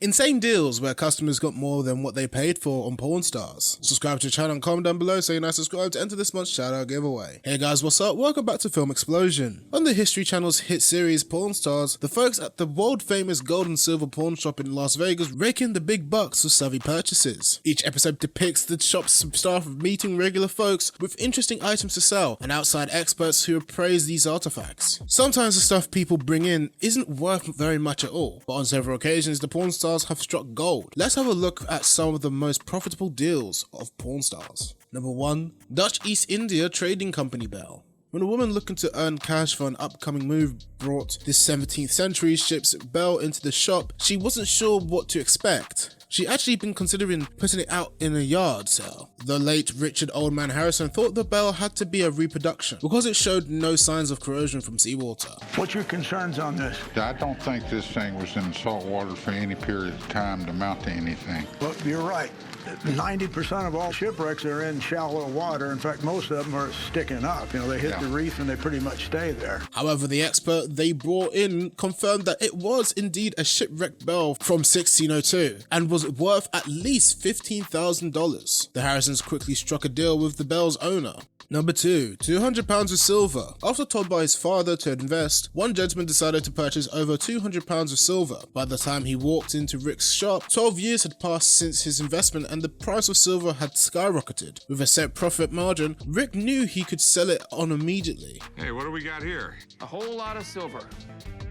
Insane deals where customers got more than what they paid for on Pawn Stars. Subscribe to the channel and comment down below saying I subscribe to enter this month's shoutout giveaway. Hey guys, what's up? Welcome back to Film Explosion. On the History Channel's hit series Pawn Stars, the folks at the world famous gold and silver pawn shop in Las Vegas rake in the big bucks with savvy purchases. Each episode depicts the shop's staff meeting regular folks with interesting items to sell and outside experts who appraise these artifacts. Sometimes the stuff people bring in isn't worth very much at all, but on several occasions the Pawn Stars have struck gold. Let's have a look at some of the most profitable deals of Pawn Stars. Number 1. Dutch East India Trading Company Bell. When a woman looking to earn cash for an upcoming move brought this 17th century ship's bell into the shop, she wasn't sure what to expect. She'd actually been considering putting it out in a yard sale. The late Richard Oldman Harrison thought the bell had to be a reproduction because it showed no signs of corrosion from seawater. What's your concerns on this? I don't think this thing was in salt water for any period of time to mount to anything. Well, you're right. 90% of all shipwrecks are in shallow water. In fact, most of them are sticking up. You know, they hit the reef and they pretty much stay there. However, the expert they brought in confirmed that it was indeed a shipwrecked bell from 1602 and was worth at least $15,000. The Harrisons quickly struck a deal with the bell's owner. Number 2. 200 pounds of silver. After told by his father to invest, one gentleman decided to purchase over 200 pounds of silver. By the time he walked into Rick's shop, 12 years had passed since his investment and the price of silver had skyrocketed. With a set profit margin, Rick knew he could sell it on immediately. Hey, what do we got here? A whole lot of silver.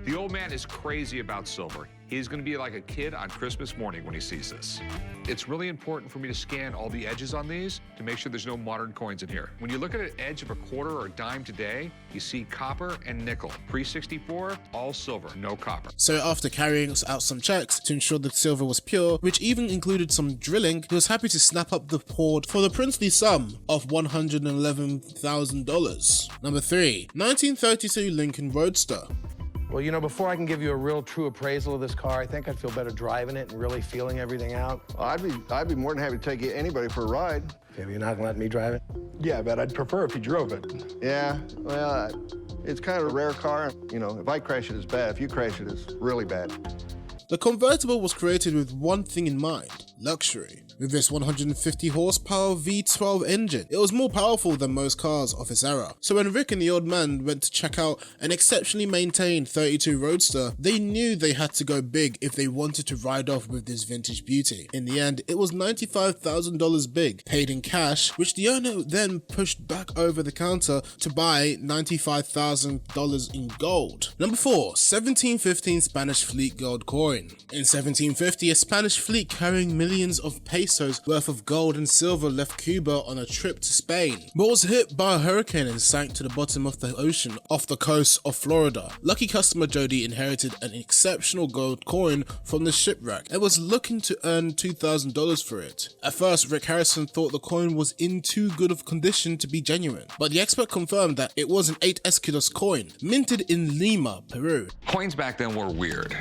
The old man is crazy about silver. He's going to be like a kid on Christmas morning when he sees this. It's really important for me to scan all the edges on these to make sure there's no modern coins in here. When you look at an edge of a quarter or a dime today, you see copper and nickel. Pre-64, all silver, no copper. So after carrying out some checks to ensure the silver was pure, which even included some drilling, he was happy to snap up the hoard for the princely sum of $111,000. Number 3. 1932 Lincoln Roadster. Well, you know, before I can give you a real true appraisal of this car, I think I'd feel better driving it and really feeling everything out. I'd be more than happy to take anybody for a ride. Maybe you're not gonna let me drive it? Yeah, but I'd prefer if you drove it. Yeah, well, it's kind of a rare car. You know, if I crash it, it's bad. If you crash it, it's really bad. The convertible was created with one thing in mind: luxury. With this 150 horsepower V12 engine, it was more powerful than most cars of its era. So when Rick and the old man went to check out an exceptionally maintained 32 Roadster, they knew they had to go big if they wanted to ride off with this vintage beauty. In the end, it was $95,000 big, paid in cash, which the owner then pushed back over the counter to buy $95,000 in gold. Number 4. 1715 Spanish Fleet Gold Coin. In 1750, a Spanish fleet carrying millions of pesos worth of gold and silver left Cuba on a trip to Spain, but was hit by a hurricane and sank to the bottom of the ocean off the coast of Florida. Lucky customer Jody inherited an exceptional gold coin from the shipwreck and was looking to earn $2,000 for it. At first, Rick Harrison thought the coin was in too good of condition to be genuine, but the expert confirmed that it was an 8 Escudos coin, minted in Lima, Peru. Coins back then were weird.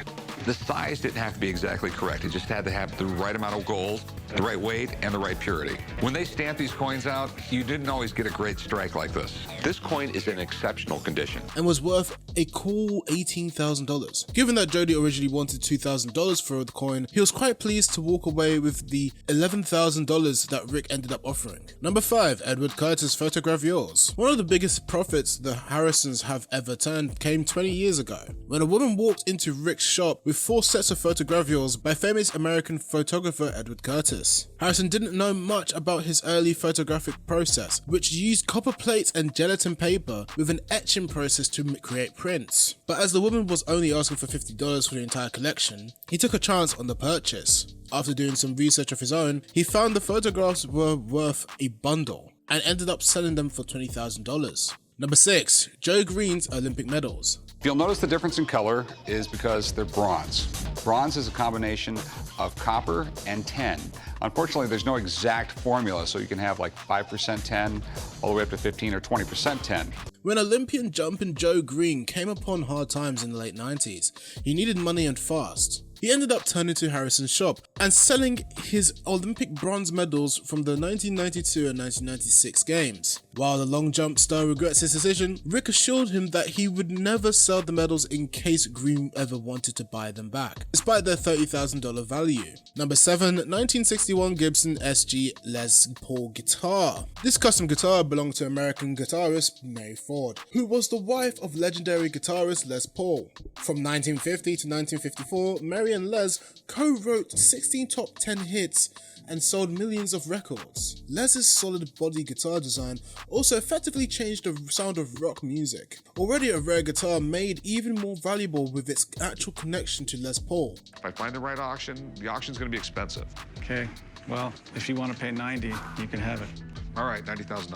The size didn't have to be exactly correct. It just had to have the right amount of gold, the right weight, and the right purity. When they stamped these coins out, you didn't always get a great strike like this. This coin is in exceptional condition and was worth a cool $18,000. Given that Jody originally wanted $2,000 for the coin, he was quite pleased to walk away with the $11,000 that Rick ended up offering. Number 5. Edward Curtis Photogravures. One of the biggest profits the Harrisons have ever turned came 20 years ago, when a woman walked into Rick's shop with 4 sets of photogravures by famous American photographer Edward Curtis. Harrison didn't know much about his early photographic process, which used copper plates and gelatin paper with an etching process to create prints. But as the woman was only asking for $50 for the entire collection, he took a chance on the purchase. After doing some research of his own, he found the photographs were worth a bundle and ended up selling them for $20,000. Number 6. Joe Green's Olympic medals. You'll notice the difference in color is because they're bronze. Bronze is a combination of copper and tin. Unfortunately, there's no exact formula, so you can have like 5% tin all the way up to 15 or 20% tin. When Olympian jumping Joe Green came upon hard times in the late 90s, he needed money and fast. He ended up turning to Harrison's shop and selling his Olympic bronze medals from the 1992 and 1996 games. While the long jump star regrets his decision, Rick assured him that he would never sell the medals in case Green ever wanted to buy them back, despite their $30,000 value. Number 7. 1961 Gibson SG Les Paul guitar. This custom guitar belonged to American guitarist Mary Ford, who was the wife of legendary guitarist Les Paul. From 1950 to 1954, Mary and Les co-wrote 16 top 10 hits and sold millions of records. Les's solid body guitar design also effectively changed the sound of rock music, already a rare guitar made even more valuable with its actual connection to Les Paul. If I find the right auction, the auction's gonna be expensive. Okay, well, if you want to pay 90, you can have it. All right, $90,000.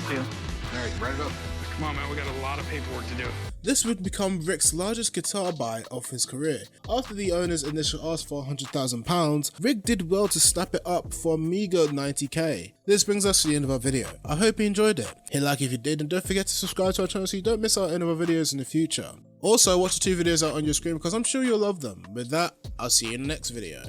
Deal. All right, write it up. Come on, man, we got a lot of paperwork to do. This would become Rick's largest guitar buy of his career. After the owner's initial ask for £100,000, Rick did well to snap it up for a meager $90K. This brings us to the end of our video. I hope you enjoyed it. Hit like if you did, and don't forget to subscribe to our channel so you don't miss out on any of our videos in the future. Also, watch the 2 videos out on your screen because I'm sure you'll love them. With that, I'll see you in the next video.